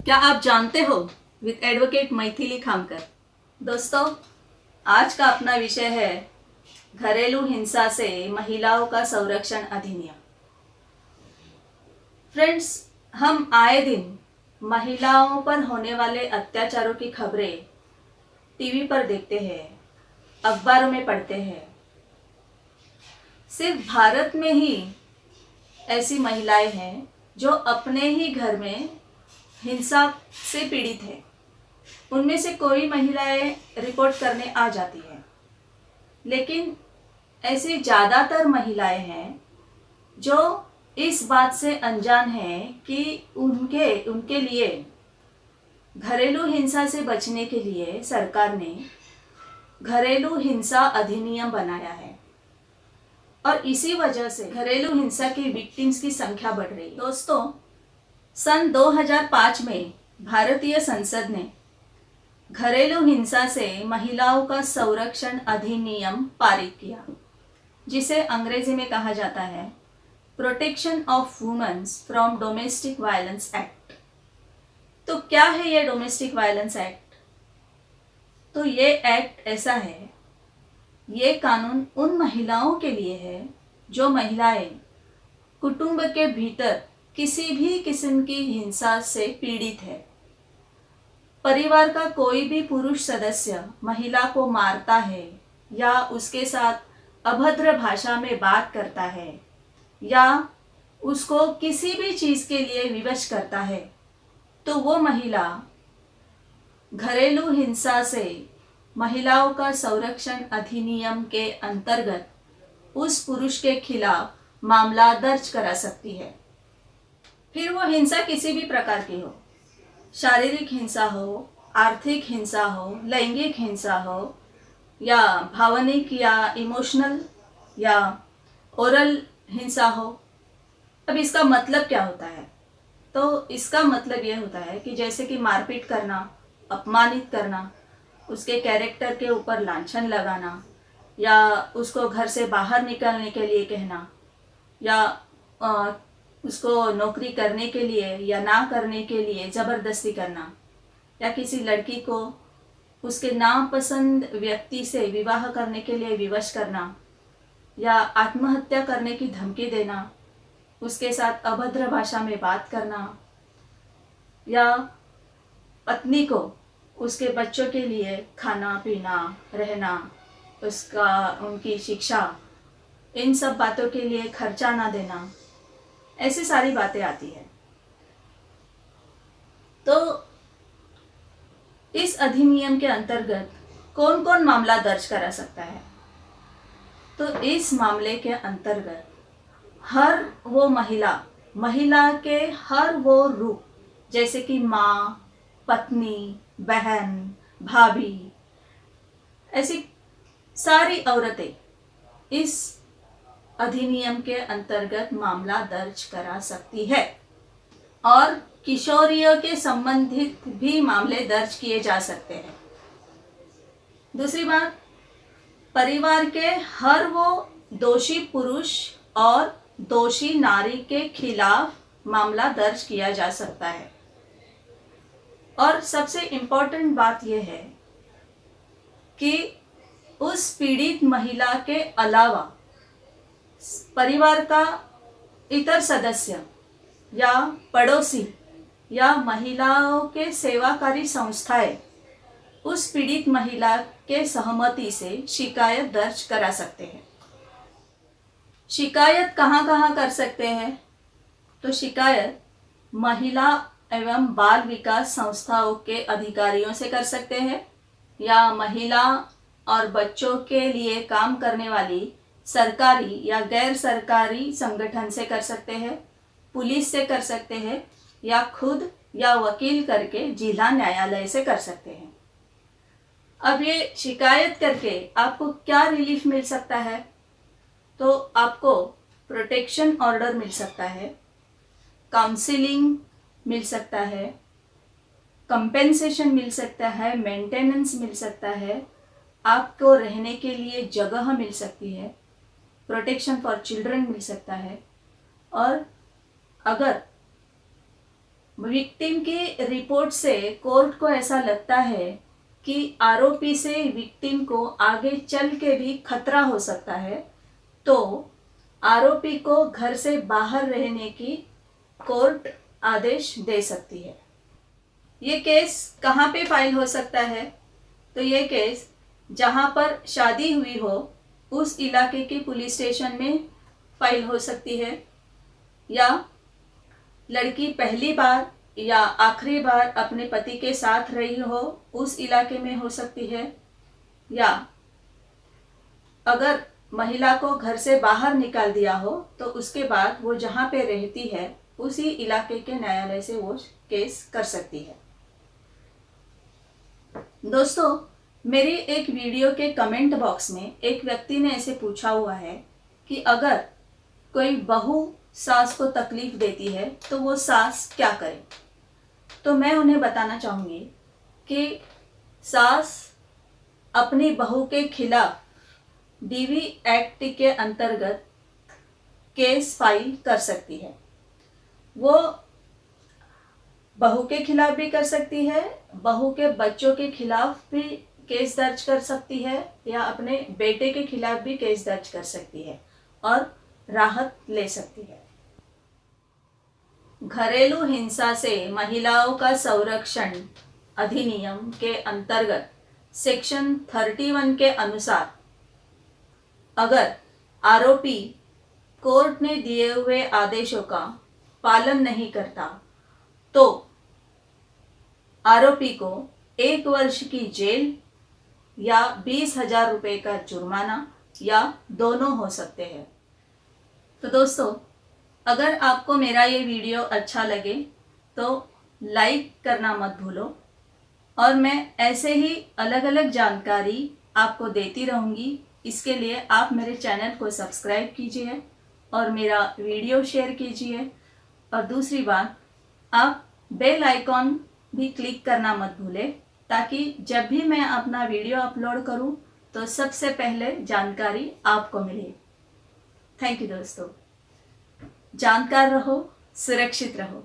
क्या आप जानते हो विद एडवोकेट मैथिली खामकर। दोस्तों, आज का अपना विषय है घरेलू हिंसा से महिलाओं का संरक्षण अधिनियम। फ्रेंड्स, हम आए दिन महिलाओं पर होने वाले अत्याचारों की खबरें टीवी पर देखते हैं, अखबारों में पढ़ते हैं। सिर्फ भारत में ही ऐसी महिलाएं हैं जो अपने ही घर में हिंसा से पीड़ित है। उनमें से कोई महिलाएं रिपोर्ट करने आ जाती हैं, लेकिन ऐसी ज़्यादातर महिलाएं हैं जो इस बात से अनजान हैं कि उनके लिए घरेलू हिंसा से बचने के लिए सरकार ने घरेलू हिंसा अधिनियम बनाया है और इसी वजह से घरेलू हिंसा की विक्टिम्स की संख्या बढ़ रही है। दोस्तों, सन 2005 में भारतीय संसद ने घरेलू हिंसा से महिलाओं का संरक्षण अधिनियम पारित किया, जिसे अंग्रेजी में कहा जाता है protection of womens from domestic violence act. तो क्या है ये डोमेस्टिक वायलेंस एक्ट? तो ये एक्ट ऐसा है, ये कानून उन महिलाओं के लिए है जो महिलाएं कुटुंब के भीतर किसी भी किस्म की हिंसा से पीड़ित है। परिवार का कोई भी पुरुष सदस्य महिला को मारता है या उसके साथ अभद्र भाषा में बात करता है या उसको किसी भी चीज़ के लिए विवश करता है, तो वो महिला घरेलू हिंसा से महिलाओं का संरक्षण अधिनियम के अंतर्गत उस पुरुष के खिलाफ मामला दर्ज करा सकती है। फिर वो हिंसा किसी भी प्रकार की हो, शारीरिक हिंसा हो, आर्थिक हिंसा हो, लैंगिक हिंसा हो या भावनिक या इमोशनल या ओरल हिंसा हो। अब इसका मतलब क्या होता है? तो इसका मतलब ये होता है कि जैसे कि मारपीट करना, अपमानित करना, उसके कैरेक्टर के ऊपर लांछन लगाना या उसको घर से बाहर निकलने के लिए कहना या उसको नौकरी करने के लिए या ना करने के लिए ज़बरदस्ती करना या किसी लड़की को उसके नापसंद व्यक्ति से विवाह करने के लिए विवश करना या आत्महत्या करने की धमकी देना, उसके साथ अभद्र भाषा में बात करना या पत्नी को उसके बच्चों के लिए खाना पीना रहना, उनकी शिक्षा, इन सब बातों के लिए खर्चा ना देना, ऐसी सारी बातें आती है। तो इस अधिनियम के अंतर्गत कौन कौन मामला दर्ज करा सकता है? तो इस मामले के अंतर्गत हर वो महिला के हर वो रूप, जैसे कि माँ, पत्नी, बहन, भाभी, ऐसी सारी औरतें इस अधिनियम के अंतर्गत मामला दर्ज करा सकती है और किशोरियों के संबंधित भी मामले दर्ज किए जा सकते हैं। दूसरी बात, परिवार के हर वो दोषी पुरुष और दोषी नारी के खिलाफ मामला दर्ज किया जा सकता है। और सबसे इम्पोर्टेंट बात यह है कि उस पीड़ित महिला के अलावा परिवार का इतर सदस्य या पड़ोसी या महिलाओं के सेवाकारी संस्थाएं उस पीड़ित महिला के सहमति से शिकायत दर्ज करा सकते हैं। शिकायत कहाँ कहाँ कर सकते हैं? तो शिकायत महिला एवं बाल विकास संस्थाओं के अधिकारियों से कर सकते हैं या महिला और बच्चों के लिए काम करने वाली सरकारी या गैर सरकारी संगठन से कर सकते हैं, पुलिस से कर सकते हैं या खुद या वकील करके जिला न्यायालय से कर सकते हैं। अब ये शिकायत करके आपको क्या रिलीफ मिल सकता है? तो आपको प्रोटेक्शन ऑर्डर मिल सकता है, काउंसलिंग मिल सकता है, कंपेंसेशन मिल सकता है, मेंटेनेंस मिल सकता है, आपको रहने के लिए जगह मिल सकती है, प्रोटेक्शन फॉर चिल्ड्रन मिल सकता है। और अगर विक्टिम की रिपोर्ट से कोर्ट को ऐसा लगता है कि आरोपी से विक्टिम को आगे चल के भी खतरा हो सकता है, तो आरोपी को घर से बाहर रहने की कोर्ट आदेश दे सकती है। ये केस कहाँ पे फाइल हो सकता है? तो ये केस जहाँ पर शादी हुई हो उस इलाके के पुलिस स्टेशन में फाइल हो सकती है, या लड़की पहली बार या आखिरी बार अपने पति के साथ रही हो उस इलाके में हो सकती है, या अगर महिला को घर से बाहर निकाल दिया हो तो उसके बाद वो जहाँ पे रहती है उसी इलाके के न्यायालय से वो केस कर सकती है। दोस्तों, मेरी एक वीडियो के कमेंट बॉक्स में एक व्यक्ति ने ऐसे पूछा हुआ है कि अगर कोई बहू सास को तकलीफ देती है तो वो सास क्या करे। तो मैं उन्हें बताना चाहूँगी कि सास अपनी बहू के खिलाफ डीवी एक्ट के अंतर्गत केस फाइल कर सकती है। वो बहू के खिलाफ भी कर सकती है, बहू के बच्चों के खिलाफ भी केस दर्ज कर सकती है, या अपने बेटे के खिलाफ भी केस दर्ज कर सकती है और राहत ले सकती है। घरेलू हिंसा से महिलाओं का संरक्षण अधिनियम के अंतर्गत सेक्शन 31 के अनुसार अगर आरोपी कोर्ट ने दिए हुए आदेशों का पालन नहीं करता तो आरोपी को 1 वर्ष की जेल या 20,000 रुपये का जुर्माना या दोनों हो सकते हैं। तो दोस्तों, अगर आपको मेरा ये वीडियो अच्छा लगे तो लाइक करना मत भूलो, और मैं ऐसे ही अलग अलग जानकारी आपको देती रहूँगी। इसके लिए आप मेरे चैनल को सब्सक्राइब कीजिए और मेरा वीडियो शेयर कीजिए, और दूसरी बात, आप बेल आइकॉन भी क्लिक करना मत भूलें, ताकि जब भी मैं अपना वीडियो अपलोड करूं तो सबसे पहले जानकारी आपको मिले। थैंक यू दोस्तों। जानकार रहो, सुरक्षित रहो।